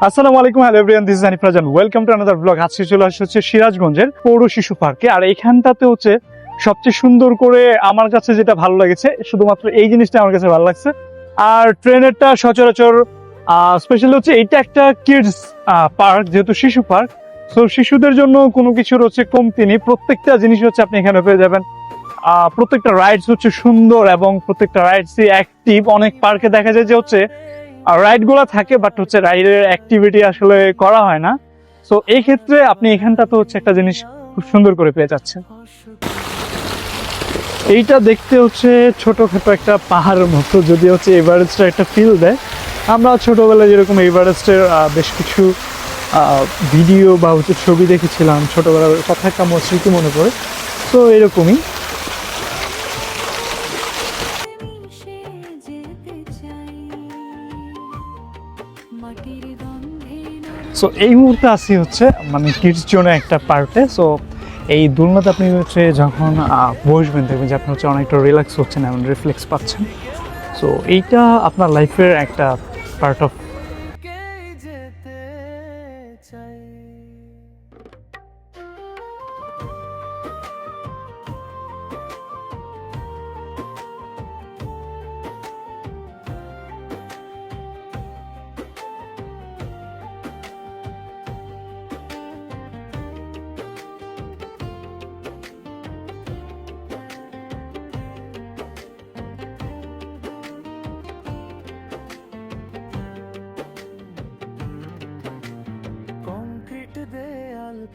আসসালামু আলাইকুম, hello everyone, this is Hanif Rajan. Welcome to another blog. আজকে চলে আসছে হচ্ছে সিরাজগঞ্জের পৌর শিশু পার্কে। আর এইখানটাতে হচ্ছে সবচেয়ে সুন্দর করে আমার কাছে যেটা ভালো লেগেছে, শুধুমাত্র এই জিনিসটা আমার কাছে ভালো লাগছে। আর ট্রেনেরটা সচরাচর স্পেশালি হচ্ছে এইটা একটা কিডস পার্ক, যেহেতু শিশু পার্ক, তো শিশুদের জন্য কোনো কিছুর হচ্ছে কমতি নেই। প্রত্যেকটা জিনিস হচ্ছে আপনি এখানে পেয়ে যাবেন। প্রত্যেকটা রাইডস হচ্ছে সুন্দর এবং প্রত্যেকটা রাইডসই অ্যাক্টিভ। অনেক পার্কে দেখা যায় যে হচ্ছে রাইড গুলা থাকে, বাট হচ্ছে রাইডের অ্যাক্টিভিটি আসলে করা হয় না। সো এই ক্ষেত্রে আপনি এখানটাতে হচ্ছে একটা জিনিস খুব সুন্দর করে পেয়ে যাচ্ছেন। এইটা দেখতে হচ্ছে ছোটখাটো একটা পাহাড়ের মতো, যদি হচ্ছে এভারেস্টের একটা ফিল দেয়। আমরা ছোটবেলায় যেরকম এভারেস্টের বেশ কিছু ভিডিও বা হচ্ছে ছবি দেখেছিলাম, ছোটবেলার কথা একটা আমার স্মৃতি মনে পড়ে। তো এরকমই। সো এই মুহূর্তে আসি হচ্ছে মানে কিডস জোনে একটা পার্টে। সো এই দোলনাতে আপনি হচ্ছে যখন বসবেন দেখবেন যে আপনি হচ্ছে অনেকটা রিল্যাক্স হচ্ছেন এবং রিফ্লেক্স পাচ্ছেন। সো এইটা আপনার লাইফের একটা পার্ট অফ।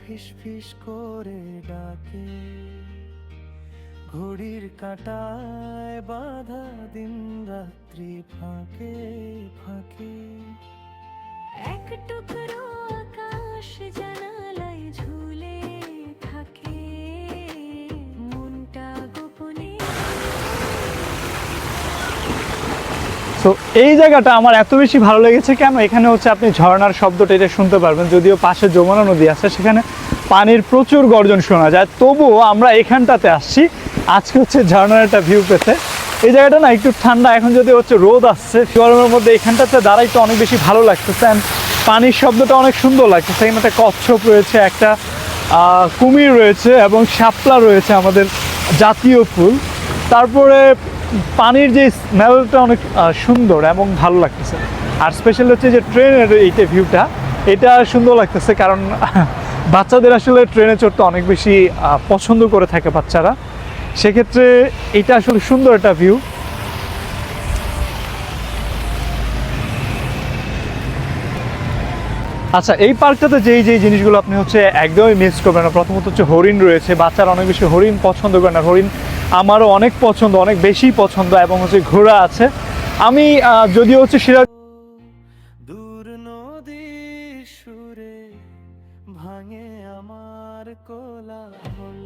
ফিস ফিস করে ডাকে, ঘড়ির কাঁটায় বাধা দিন রাত্রি ফাঁকে ফাঁকে। এক টুকরো আকাশ জানালায় ঝুলে থাকে, মনটা গোপনে। তো এই জায়গাটা আমার এত বেশি ভালো লেগেছে কেন, এখানে হচ্ছে আপনি ঝর্ণার শব্দটা এটা শুনতে পারবেন। যদিও পাশে যমুনা নদী আছে, সেখানে পানির প্রচুর গর্জন শোনা যায়, তবুও আমরা এখানটাতে আসছি আজকে হচ্ছে ঝর্ণার একটা ভিউ পেতে। এই জায়গাটা না একটু ঠান্ডা, এখন যদি হচ্ছে রোদ আসছে, গরমের মধ্যে এখানটাতে দাঁড়াইতে অনেক বেশি ভালো লাগতেছে। অ্যান্ড পানির শব্দটা অনেক সুন্দর লাগতেছে। এখানে একটা কচ্ছপ রয়েছে, একটা কুমির রয়েছে এবং শাপলা রয়েছে, আমাদের জাতীয় ফুল। তারপরে পানির যে স্মেলটা অনেক সুন্দর এবং ভালো লাগতেছে। আর স্পেশাল হচ্ছে যে ট্রেনের এইটা ভিউটা, এটা সুন্দর লাগতেছে, কারণ বাচ্চাদের আসলে ট্রেনে চড়তে অনেক বেশি পছন্দ করে থাকে বাচ্চারা। সেক্ষেত্রে এটা আসলে সুন্দর একটা ভিউ। আচ্ছা, এই পার্কটাতে যেই জিনিসগুলো আপনি হচ্ছে একদমই মিস করবেন না, প্রথমত হচ্ছে হরিণ রয়েছে। বাচ্চারা অনেক বেশি হরিণ পছন্দ করেন, আর হরিণ আমারও অনেক পছন্দ, অনেক বেশি পছন্দ। এবং হচ্ছে ঘোড়া আছে। আমি যদিও হচ্ছে সিরাজ দূর নদী সুরে ভাঙে আমার কোলাহল।